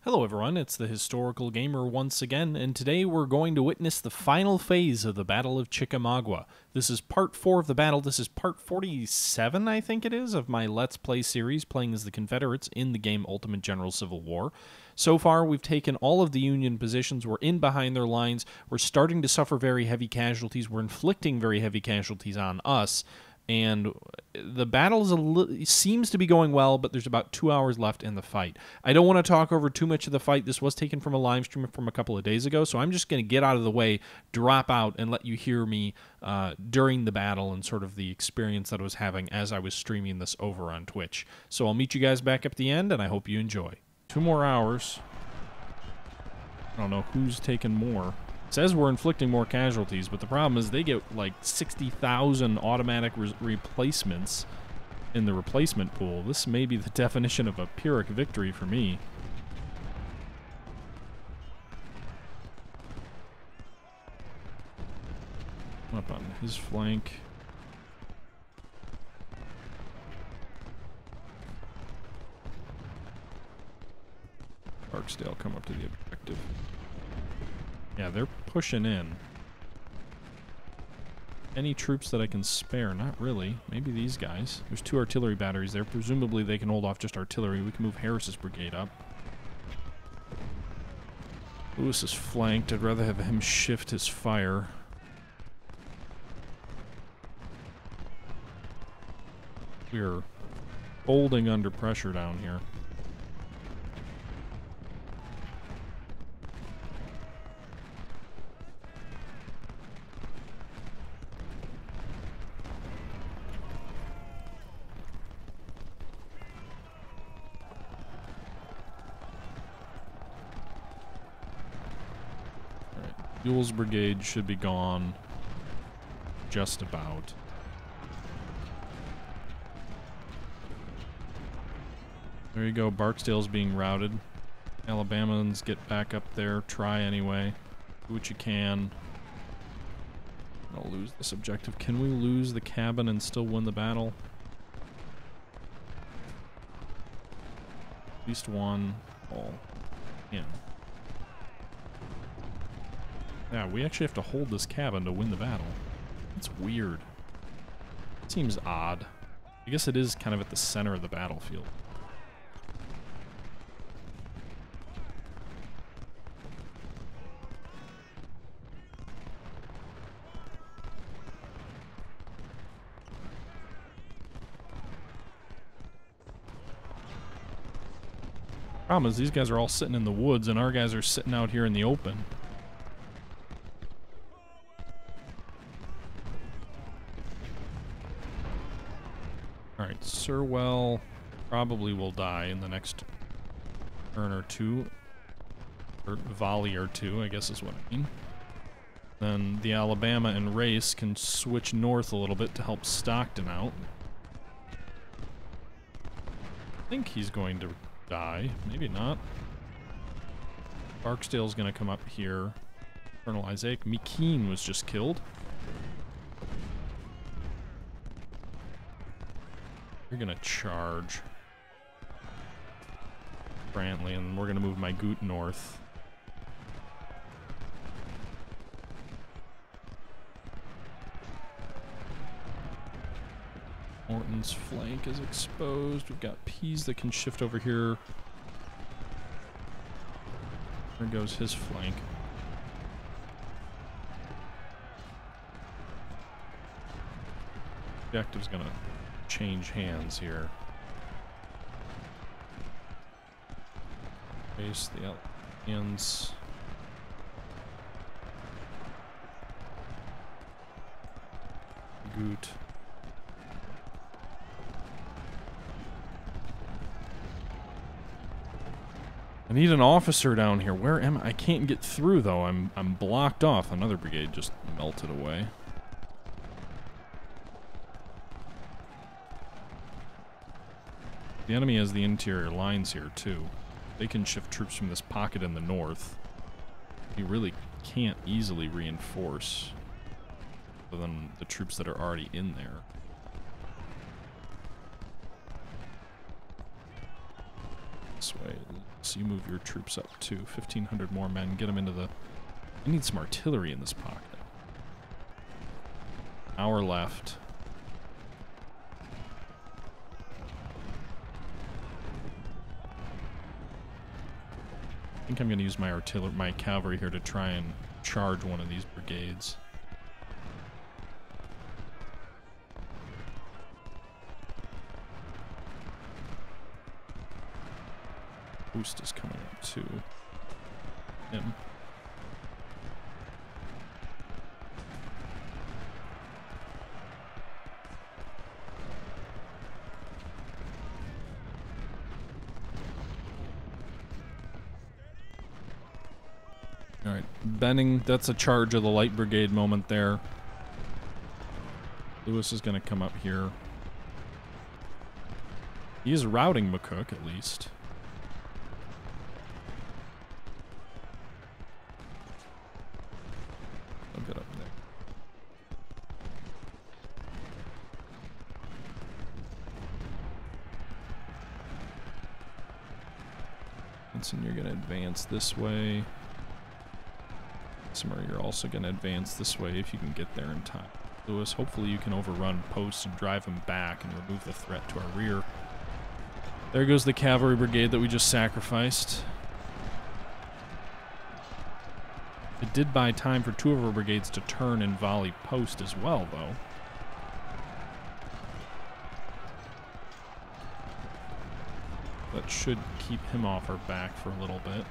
Hello everyone, it's the Historical Gamer once again, and today we're going to witness the final phase of the Battle of Chickamauga. This is part 4 of the battle. This is part 47, I think it is, of my Let's Play series, playing as the Confederates in the game Ultimate General Civil War. So far, we've taken all of the Union positions, we're in behind their lines, we're starting to suffer very heavy casualties, we're inflicting very heavy casualties on us, and the battle seems to be going well, but there's about 2 hours left in the fight. I don't want to talk over too much of the fight. This was taken from a live stream from a couple of days ago, so I'm just going to get out of the way, drop out, and let you hear me during the battle and sort of the experience that I was having as I was streaming this over on Twitch. So I'll meet you guys back at the end, and I hope you enjoy. 2 more hours. I don't know who's taken more. It says we're inflicting more casualties, but the problem is they get like 60,000 automatic replacements in the replacement pool. This may be the definition of a Pyrrhic victory for me. Up on his flank. Barksdale come up to the objective. Yeah, they're pushing in. Any troops that I can spare? Not really. Maybe these guys. There's 2 artillery batteries there. Presumably they can hold off just artillery. We can move Harris's brigade up. Lewis is flanked. I'd rather have him shift his fire. We're folding under pressure down here. Buell's brigade should be gone just about. There you go, Barksdale's being routed. Alabamans get back up there, try anyway. Do what you can. I'll lose this objective. Can we lose the cabin and still win the battle? At least one. Oh, yeah. Yeah, we actually have to hold this cabin to win the battle. It's weird. It seems odd. I guess it is kind of at the center of the battlefield. Problem is, these guys are all sitting in the woods, and our guys are sitting out here in the open. Alright, Sirwell probably will die in the next turn or two. Or volley or two, I guess is what I mean. Then the Alabama and Race can switch north a little bit to help Stockton out. I think he's going to die. Maybe not. Barksdale's going to come up here. Colonel Isaac McKean was just killed. You're gonna charge Brantley, and we're gonna move my Goot north. Morton's flank is exposed. We've got Pease that can shift over here. There goes his flank. Objective's gonna change hands here. Face the hands. Goot. I need an officer down here. Where am I? I can't get through though. I'm blocked off. Another brigade just melted away. The enemy has the interior lines here, too. They can shift troops from this pocket in the north. You really can't easily reinforce other than the troops that are already in there. This way. Harris, you move your troops up too. 1,500 more men. Get them into the... I need some artillery in this pocket. Hour left. I think I'm going to use my cavalry here to try and charge one of these brigades. Boost is coming up to him. Alright, Benning, that's a charge of the light brigade moment there. Lewis is going to come up here. He is routing McCook, at least. I'll get up there. Benson, you're going to advance this way. Somewhere you're also going to advance this way if you can get there in time. Lewis, hopefully you can overrun posts and drive him back and remove the threat to our rear. There goes the cavalry brigade that we just sacrificed. It did buy time for 2 of our brigades to turn and volley post as well, though. That should keep him off our back for a little bit.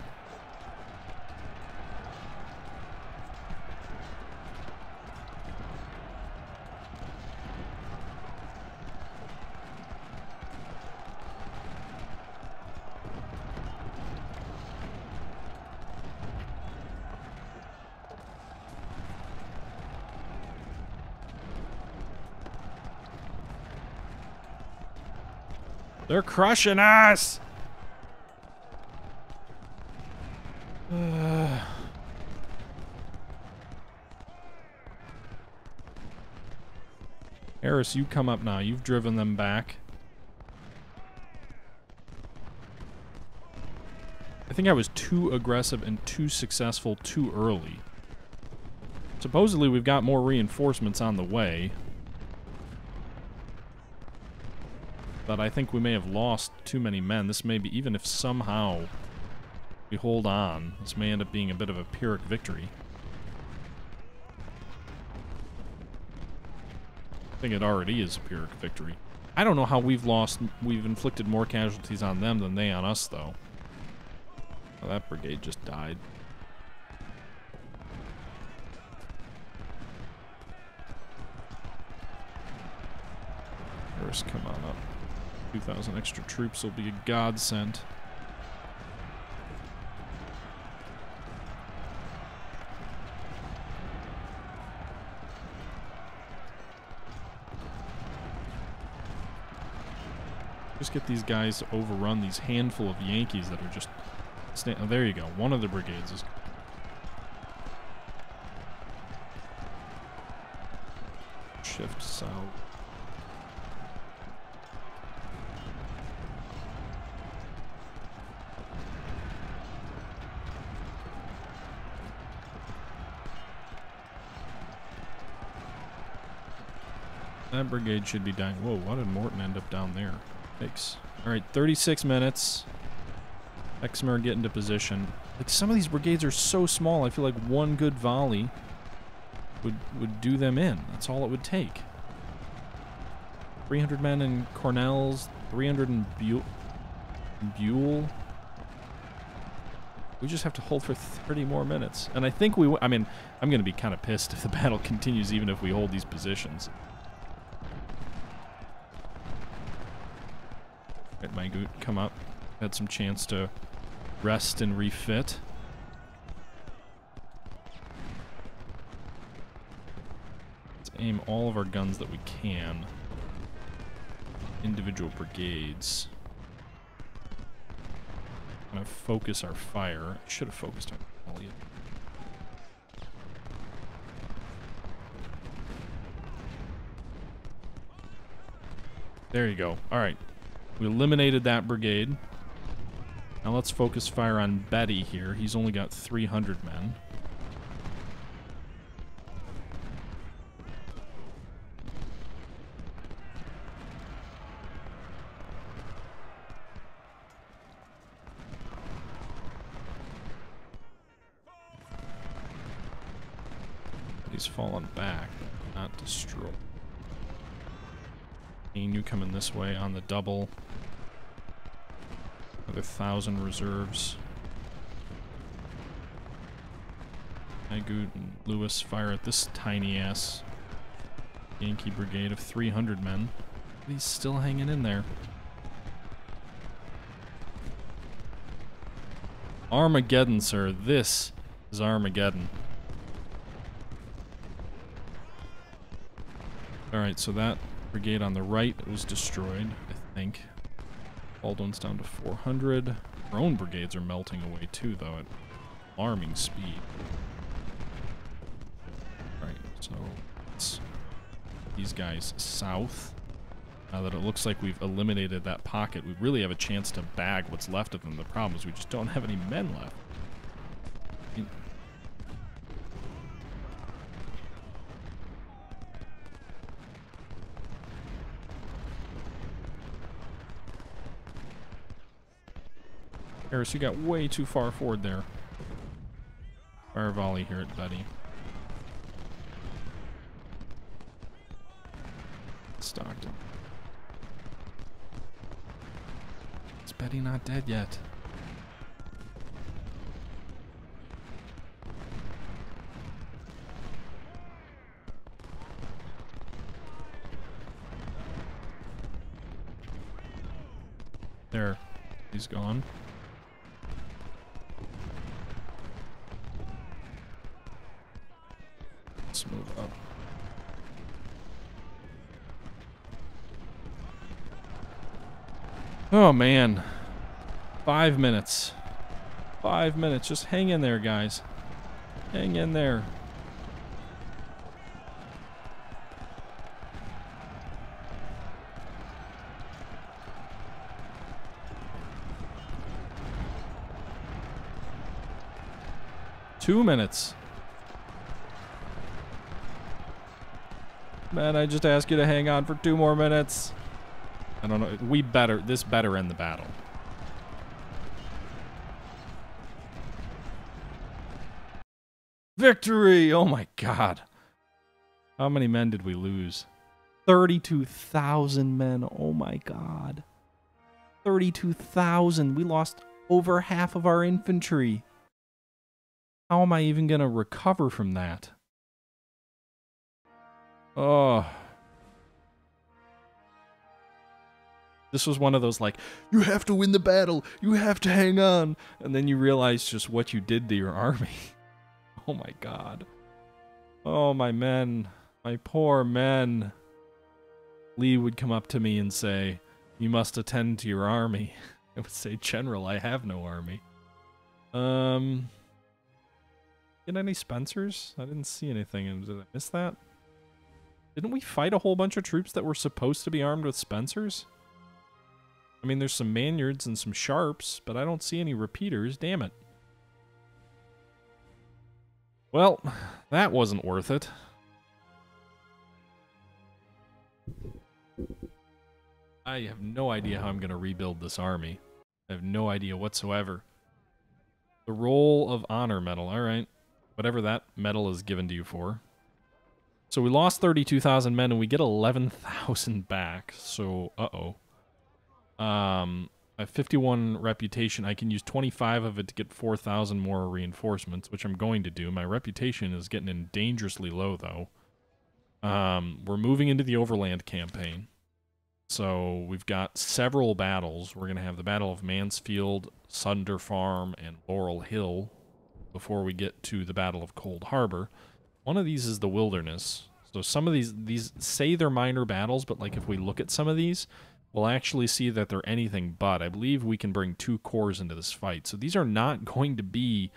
They're crushing us! Harris, you come up now. You've driven them back. I think I was too aggressive and too successful too early. Supposedly we've got more reinforcements on the way. But I think we may have lost too many men. This may be, even if somehow we hold on, this may end up being a bit of a Pyrrhic victory. I think it already is a Pyrrhic victory. I don't know how we've inflicted more casualties on them than they on us, though. Oh, that brigade just died. Harris, come on up. 2,000 extra troops will be a godsend. Just get these guys to overrun these handful of Yankees that are just... Oh, there you go. One of the brigades is... Shift south. That brigade should be dying. Whoa, why did Morton end up down there? Thanks. Alright, 36 minutes. Exmoor get into position. Like, some of these brigades are so small, I feel like one good volley would do them in. That's all it would take. 300 men in Cornell's, 300 in Buell. We just have to hold for 30 more minutes. And I think I mean, I'm going to be kind of pissed if the battle continues even if we hold these positions. Right, Mygoot, come up. Had some chance to rest and refit. Let's aim all of our guns that we can. Individual brigades. Kind of focus our fire. I should have focused our Elliot. There you go. All right. We eliminated that brigade. Now let's focus fire on Betty here. He's only got 300 men. He's fallen back, but not destroyed. You coming this way on the double. Another 1,000 reserves. Agut and Lewis fire at this tiny ass Yankee brigade of 300 men. He's still hanging in there. Armageddon, sir. This is Armageddon. Alright, so that brigade on the right was destroyed, I think. Baldwin's down to 400. Our own brigades are melting away too, though, at alarming speed. Alright, so let's these guys south. Now that it looks like we've eliminated that pocket, we really have a chance to bag what's left of them. The problem is we just don't have any men left. Harris, you got way too far forward there. Fire volley here at Betty. Stockton. Is Betty not dead yet? There. He's gone. Let's move up. Oh man. 5 minutes. 5 minutes. Just hang in there, guys. Hang in there. Two minutes. Man, I just ask you to hang on for 2 more minutes. I don't know. This better end the battle. Victory! Oh my god. How many men did we lose? 32,000 men. Oh my god. 32,000. We lost over half of our infantry. How am I even going to recover from that? Oh. This was one of those like, you have to win the battle, you have to hang on, and then you realize just what you did to your army. Oh my god. Oh, my men. My poor men. Lee would come up to me and say, you must attend to your army. I would say, General, I have no army. Get any Spencers? I didn't see anything. Did I miss that? Didn't we fight a whole bunch of troops that were supposed to be armed with Spencers? I mean, there's some Maniards and some Sharps, but I don't see any repeaters. Damn it. Well, that wasn't worth it. I have no idea how I'm going to rebuild this army. I have no idea whatsoever. The Roll of Honor medal. All right. Whatever that medal is given to you for. So we lost 32,000 men and we get 11,000 back. So, uh-oh. I have 51 reputation. I can use 25 of it to get 4,000 more reinforcements, which I'm going to do. My reputation is getting dangerously low, though. We're moving into the Overland Campaign. So we've got several battles. We're going to have the Battle of Mansfield, Sunder Farm, and Laurel Hill before we get to the Battle of Cold Harbor. One of these is the Wilderness. So some of these say they're minor battles, but like if we look at some of these, we'll actually see that they're anything but. I believe we can bring 2 corps into this fight. So these are not going to be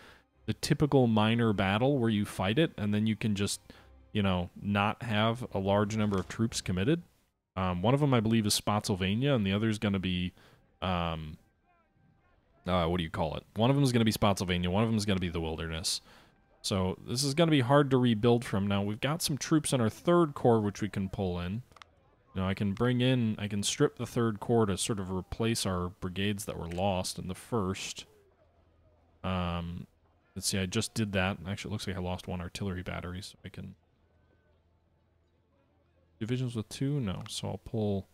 the typical minor battle where you fight it and then you can just, you know, not have a large number of troops committed. One of them, I believe, is Spotsylvania, and the other is going to be what do you call it? One of them is going to be Spotsylvania. One of them is going to be the Wilderness. So this is going to be hard to rebuild from. Now, we've got some troops on our 3rd Corps, which we can pull in. You know, I can strip the 3rd Corps to sort of replace our brigades that were lost in the 1st. Let's see, I just did that. Actually, it looks like I lost 1 artillery battery, so I can... Divisions with 2? No, so I'll pull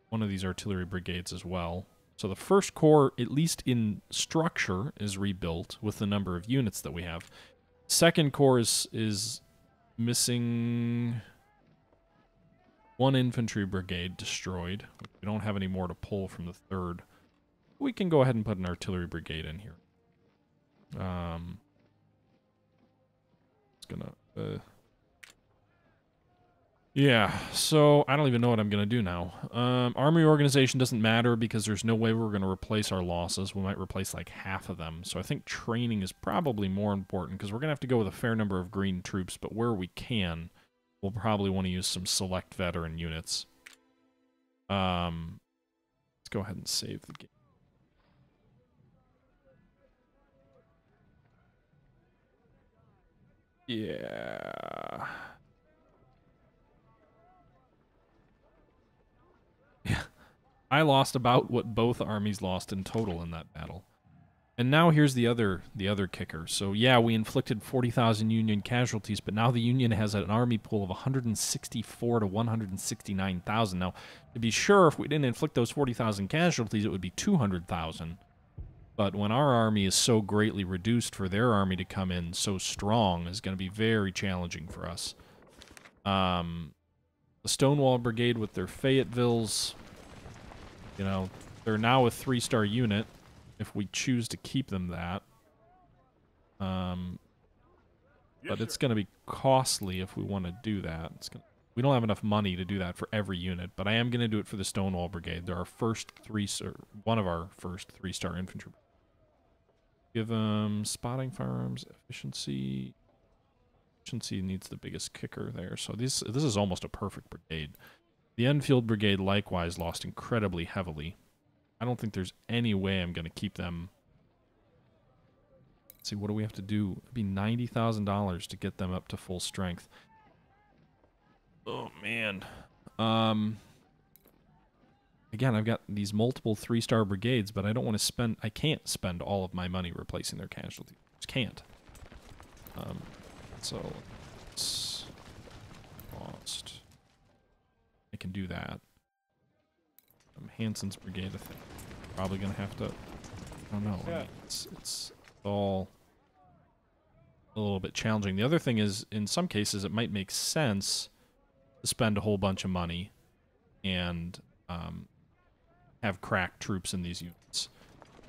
one of these artillery brigades as well. So the 1st Corps, at least in structure, is rebuilt with the number of units that we have. 2nd Corps is missing 1 infantry brigade destroyed. We don't have any more to pull from the 3rd. We can go ahead and put an artillery brigade in here. It's gonna... Yeah, so I don't even know what I'm going to do now. Army organization doesn't matter because there's no way we're going to replace our losses. We might replace like half of them. So I think training is probably more important because we're going to have to go with a fair number of green troops, but where we can, we'll probably want to use some select veteran units. Let's go ahead and save the game. Yeah... I lost about what both armies lost in total in that battle. And now here's the other kicker. So yeah, we inflicted 40,000 Union casualties, but now the Union has an army pool of 164 to 169,000. Now, to be sure, if we didn't inflict those 40,000 casualties, it would be 200,000. But when our army is so greatly reduced, for their army to come in so strong is going to be very challenging for us. The Stonewall Brigade with their Fayettevilles... You know, they're now a 3-star unit, if we choose to keep them that. But it's going to be costly if we want to do that. We don't have enough money to do that for every unit, but I am going to do it for the Stonewall Brigade. They're our first one of our first 3-star infantry. Give them spotting firearms, efficiency. Efficiency needs the biggest kicker there. So this is almost a perfect brigade. The Enfield Brigade likewise lost incredibly heavily. I don't think there's any way I'm going to keep them. Let's see, what do we have to do? It'd be $90,000 to get them up to full strength. Oh, man. Again, I've got these multiple 3-star brigades, but I don't want to spend... I can't spend all of my money replacing their casualties. Just can't. So, it's lost... I can do that. Hanson's Brigade, I think. Probably gonna have to... I don't know. Yeah. I mean, it's all a little bit challenging. The other thing is, in some cases, it might make sense to spend a whole bunch of money and have crack troops in these units.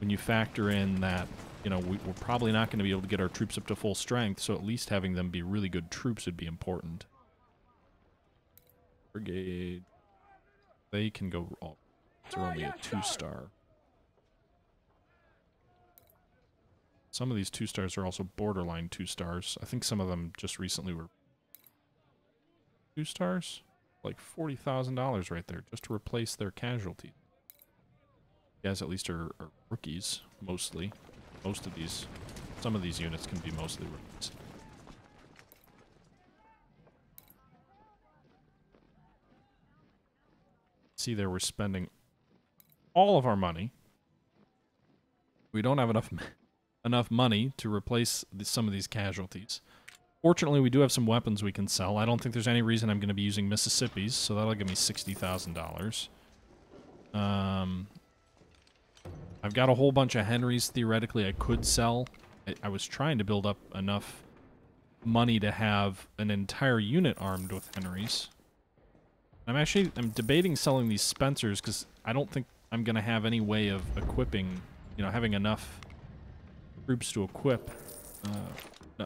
When you factor in that, you know, we're probably not going to be able to get our troops up to full strength, so at least having them be really good troops would be important. Brigade. They can go all. They're only a 2-star. Some of these 2-stars are also borderline 2-stars. I think some of them just recently were 2-stars. Like $40,000 right there just to replace their casualties. You guys at least are rookies, mostly. Most of these, some of these units can be mostly rookies. See there, we're spending all of our money. We don't have enough money to replace some of these casualties. Fortunately, we do have some weapons we can sell. I don't think there's any reason I'm going to be using Mississippi's, so that'll give me $60,000. I've got a whole bunch of Henrys theoretically I could sell. I was trying to build up enough money to have an entire unit armed with Henrys. I'm debating selling these Spencers because I don't think I'm going to have any way of equipping, you know, having enough troops to equip,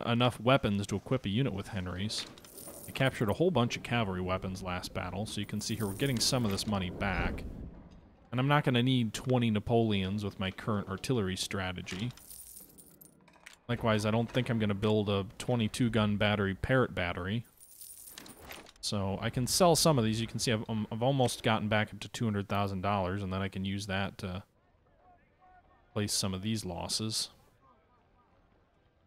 enough weapons to equip a unit with Henrys. I captured a whole bunch of cavalry weapons last battle, so you can see here we're getting some of this money back. And I'm not going to need 20 Napoleons with my current artillery strategy. Likewise, I don't think I'm going to build a 22-gun battery Parrott battery. So I can sell some of these. You can see I've almost gotten back up to $200,000, and then I can use that to replace some of these losses.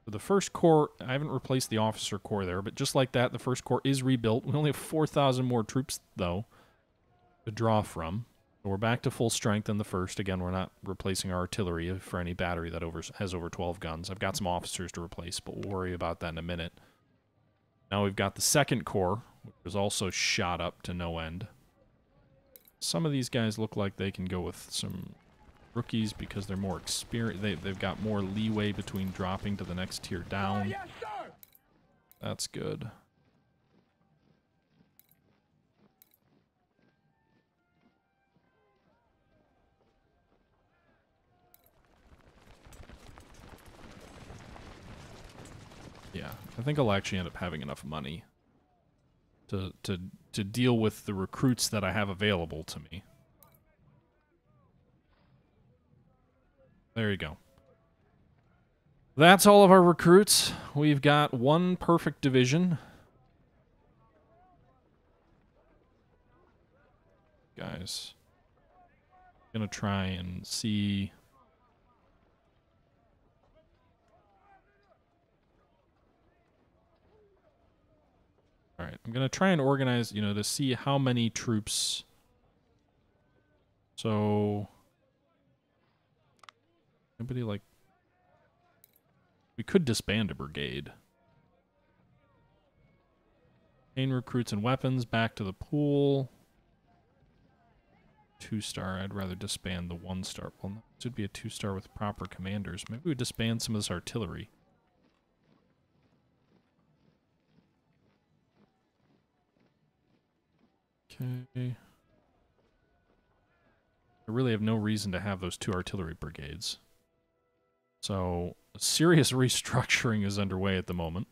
So the first corps, I haven't replaced the officer corps there, but just like that, the first corps is rebuilt. We only have 4,000 more troops, though, to draw from. So we're back to full strength in the first. Again, we're not replacing our artillery for any battery that has over 12 guns. I've got some officers to replace, but we'll worry about that in a minute. Now we've got the second corps, which was also shot up to no end. Some of these guys look like they can go with some rookies because they're more experienced. They've got more leeway between dropping to the next tier down. Yes, sir. That's good. Yeah, I think I'll actually end up having enough money to deal with the recruits that I have available to me. There you go. That's all of our recruits. We've got one perfect division. Guys, gonna try and see. All right, I'm gonna try and organize, to see how many troops. So, anybody like? We could disband a brigade. Main recruits and weapons back to the pool. 2-star. I'd rather disband the 1-star. Well, this would be a 2-star with proper commanders. Maybe we disband some of this artillery. Okay. I really have no reason to have those 2 artillery brigades. So, a serious restructuring is underway at the moment.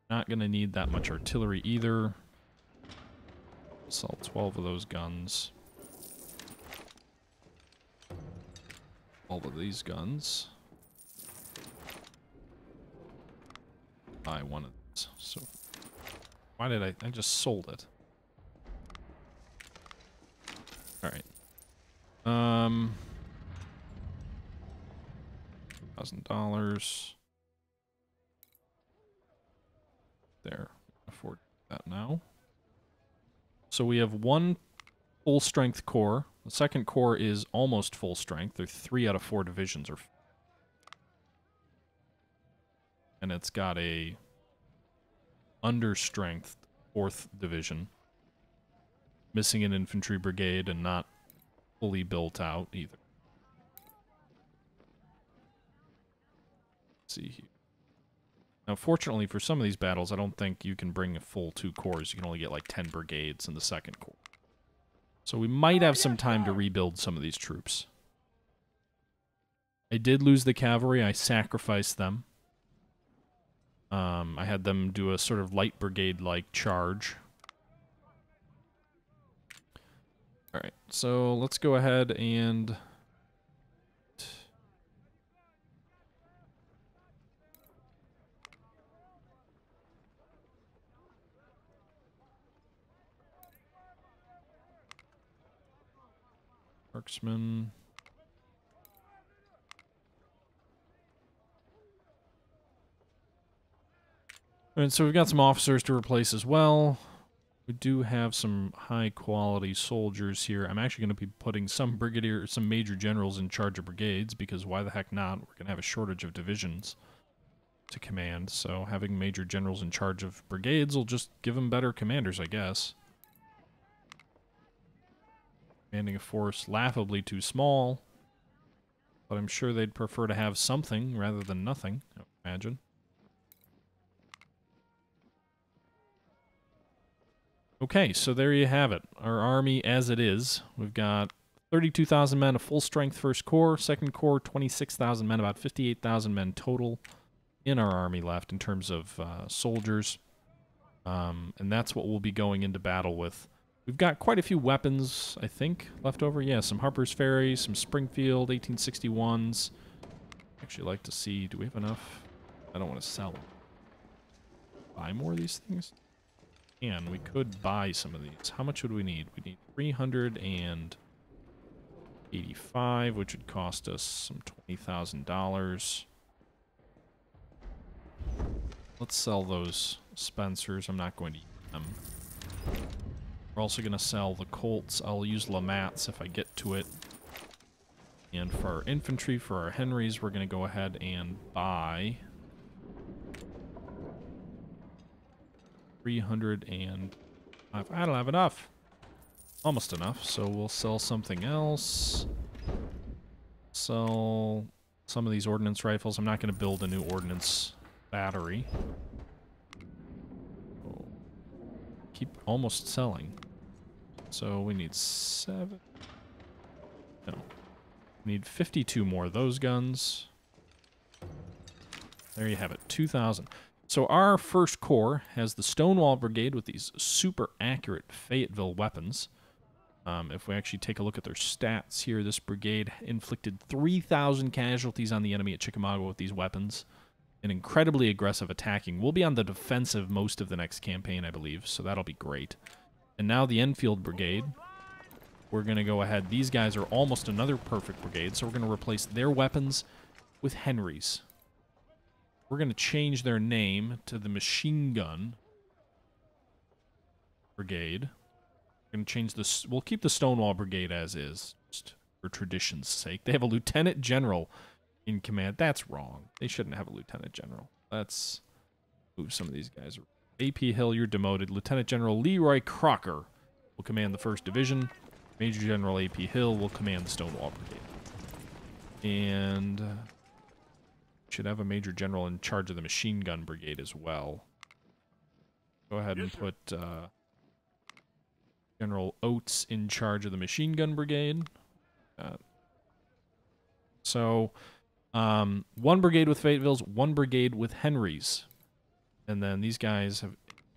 Not going to need that much artillery either. Sell 12 of those guns. 12 of these guns. Buy one of these. So, why did I just sold it? Alright. $1,000. There. Afford that now. So we have one full strength corps. The second corps is almost full strength. They're 3 out of 4 divisions and it's got a under-strength 4th division. Missing an infantry brigade and not fully built out either. Let's see here. Now, fortunately, for some of these battles, I don't think you can bring a full 2 corps. You can only get like 10 brigades in the second corps. So we might have some time to rebuild some of these troops. I did lose the cavalry. I sacrificed them. I had them do a sort of light brigade-like charge. Alright, so let's go ahead and... Marksman. And so we've got some officers to replace as well. We do have some high-quality soldiers here. I'm actually going to be putting some major generals in charge of brigades, because why the heck not? We're going to have a shortage of divisions to command, so having major generals in charge of brigades will just give them better commanders, I guess. Commanding a force laughably too small, but I'm sure they'd prefer to have something rather than nothing, I would imagine. Okay, so there you have it. Our army as it is. We've got 32,000 men of full-strength First Corps, Second Corps, 26,000 men, about 58,000 men total in our army left in terms of soldiers. And that's what we'll be going into battle with. We've got quite a few weapons, I think, left over. Yeah, some Harper's Ferry, some Springfield 1861s. Actually like to see, do we have enough? I don't want to sell them. Buy more of these things? And we could buy some of these. How much would we need? We need 300 and 85, which would cost us some $20,000. Let's sell those Spencers. I'm not going to use them. We're also going to sell the Colts. I'll use Lamats if I get to it. And for our infantry, for our Henrys, we're going to go ahead and buy 305. I don't have enough. Almost enough, so we'll sell something else. Sell some of these ordnance rifles. I'm not going to build a new ordnance battery. Oh. Keep almost selling. So we need 7. No. We need 52 more of those guns. There you have it, 2,000. So our first corps has the Stonewall Brigade with these super accurate Fayetteville weapons. If we actually take a look at their stats here, this brigade inflicted 3,000 casualties on the enemy at Chickamauga with these weapons. And incredibly aggressive attacking. We'll be on the defensive most of the next campaign, I believe, so that'll be great. And now the Enfield Brigade. We're going to go ahead. These guys are almost another perfect brigade, so we're going to replace their weapons with Henry's. We're going to change their name to the Machine Gun Brigade. We're going to change this. We'll keep the Stonewall Brigade as is, just for tradition's sake. They have a lieutenant general in command. That's wrong. They shouldn't have a lieutenant general. Let's move some of these guys. A.P. Hill, you're demoted. Lieutenant General Leroy Crocker will command the 1st Division. Major General A.P. Hill will command the Stonewall Brigade. And should have a Major General in charge of the Machine Gun Brigade as well. Go ahead and put General Oates in charge of the Machine Gun Brigade. So, 1 brigade with Fayettevilles, 1 brigade with Henrys. And then these guys have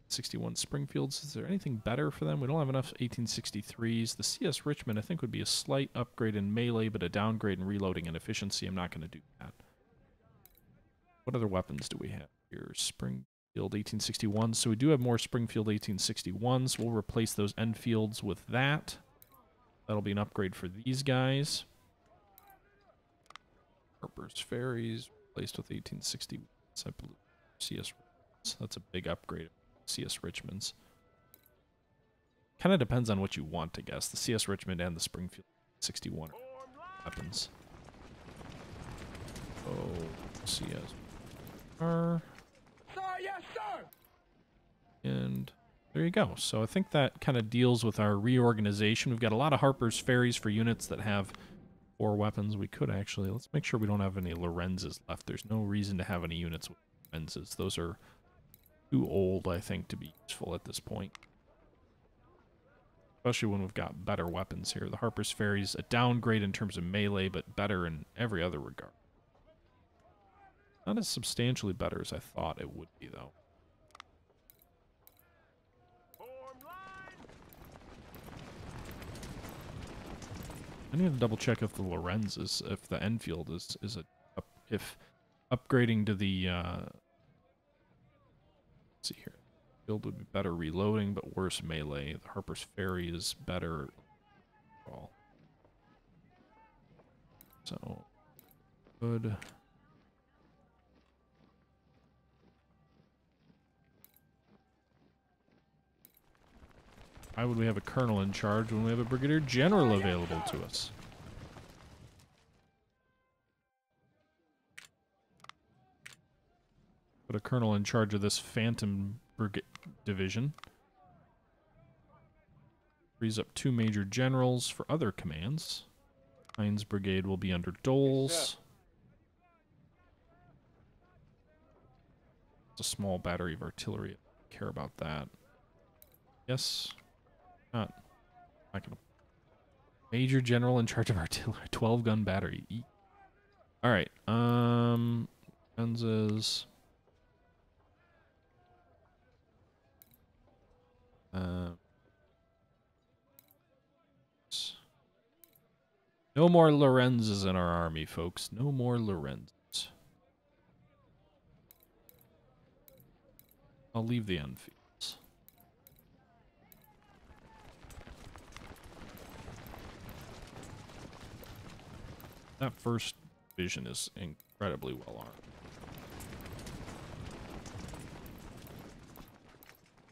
61 Springfields. Is there anything better for them? We don't have enough 1863s. The CS Richmond, I think, would be a slight upgrade in melee, but a downgrade in reloading and efficiency. I'm not going to do that. What other weapons do we have here? Springfield 1861. So we do have more Springfield 1861s. We'll replace those Enfields with that. That'll be an upgrade for these guys. Harper's Ferries replaced with 1860s. I believe CS Richmonds. That's a big upgrade. CS Richmonds. Kind of depends on what you want, I guess. The CS Richmond and the Springfield 61 weapons. Oh, CS. Sir, yes, sir. And there you go. So I think that kind of deals with our reorganization. We've got a lot of Harper's Ferries for units that have 4 weapons. We could actually, let's make sure we don't have any Lorenzes left. There's no reason to have any units with Lorenzes. Those are too old, I think, to be useful at this point. Especially when we've got better weapons here. The Harper's Ferry's a downgrade in terms of melee, but better in every other regard. Not as substantially better as I thought it would be, though. I need to double check if the Lorenz is, if the Enfield is if upgrading to the, let's see here. Field would be better reloading, but worse melee. The Harper's Ferry is better overall. So, good. Why would we have a colonel in charge when we have a brigadier general available to us? Put a colonel in charge of this Phantom Division. Frees up 2 major generals for other commands. Hines Brigade will be under Doles. It's a small battery of artillery. I don't care about that. Yes. Not gonna. Major general in charge of artillery. 12-gun battery. All right. Guns. No more Lorenzes in our army, folks. No more Lorenzes. I'll leave the Enfields. That first division is incredibly well armed.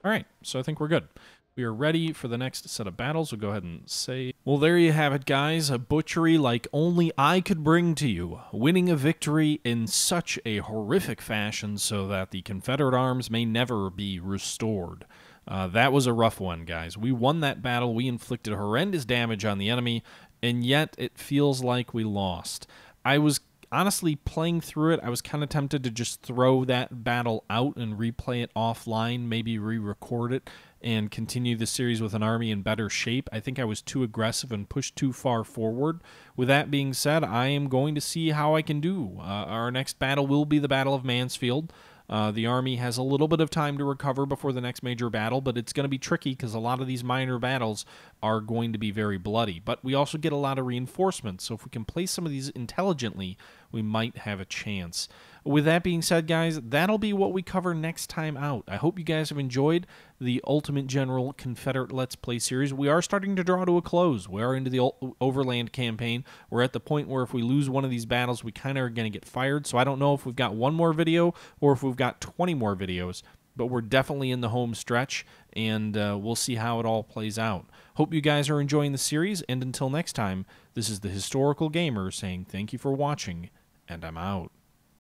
All right, so I think we're good. We are ready for the next set of battles. We'll go ahead and say... Well, there you have it, guys. A butchery like only I could bring to you. Winning a victory in such a horrific fashion so that the Confederate arms may never be restored. That was a rough one, guys. We won that battle. We inflicted horrendous damage on the enemy, and yet it feels like we lost. I was honestly playing through it. I was kind of tempted to just throw that battle out and replay it offline, maybe re-record it, and continue the series with an army in better shape. I think I was too aggressive and pushed too far forward. With that being said, I am going to see how I can do. Our next battle will be the Battle of Mansfield. The Army has a little bit of time to recover before the next major battle, but it's going to be tricky because a lot of these minor battles are going to be very bloody. But we also get a lot of reinforcements, so if we can place some of these intelligently, we might have a chance. With that being said, guys, that'll be what we cover next time out. I hope you guys have enjoyed the Ultimate General Confederate Let's Play series. We are starting to draw to a close. We are into the Overland Campaign. We're at the point where if we lose one of these battles, we kind of are going to get fired. So I don't know if we've got one more video or if we've got 20 more videos. But we're definitely in the home stretch, and we'll see how it all plays out. Hope you guys are enjoying the series, and until next time, this is the Historical Gamer saying thank you for watching, and I'm out.